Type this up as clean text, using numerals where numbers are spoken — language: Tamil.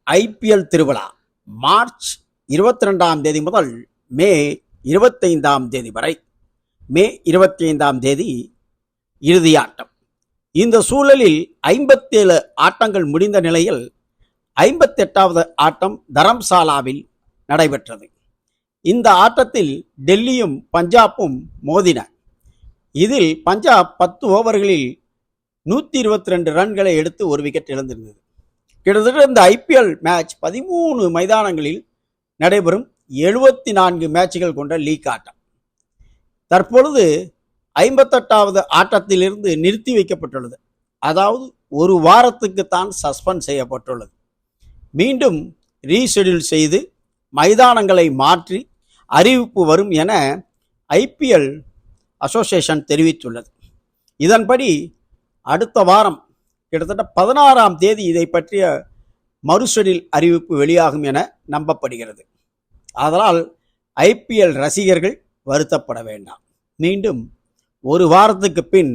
ஐபிஎல் திருவிழா மார்ச் 22ஆம் தேதி முதல் மே 25ஆம் தேதி வரை. மே 25ஆம் தேதி இறுதி ஆட்டம். இந்த சூழலில் 57 ஆட்டங்கள் முடிந்த நிலையில் 58வது ஆட்டம் தரம்சாலாவில் நடைபெற்றது. இந்த ஆட்டத்தில் டெல்லியும் பஞ்சாப்பும் மோதின. இதில் பஞ்சாப் 10 ஓவர்களில் 122 ரன்களை எடுத்து ஒரு விக்கெட் இழந்திருந்தது. கிட்டத்தட்ட இந்த ஐபிஎல் மேட்ச் 13 மைதானங்களில் நடைபெறும் 74 மேட்சுகள் கொண்ட லீக் ஆட்டம். தற்பொழுது 58வது ஆட்டத்திலிருந்து நிறுத்தி வைக்கப்பட்டுள்ளது. அதாவது ஒரு வாரத்துக்குத்தான் சஸ்பெண்ட் செய்யப்பட்டுள்ளது. மீண்டும் ரீஷெடியூல் செய்து மைதானங்களை மாற்றி அறிவிப்பு வரும் என ஐபிஎல் அசோசியேஷன் தெரிவித்துள்ளது. இதன்படி அடுத்த வாரம் கிட்டத்தட்ட 16ஆம் தேதி இதை பற்றிய மறுஷெடியூல் அறிவிப்பு வெளியாகும் என நம்பப்படுகிறது. அதனால் ஐபிஎல் ரசிகர்கள் வருத்தப்பட வேண்டாம். மீண்டும் ஒரு வாரத்துக்கு பின்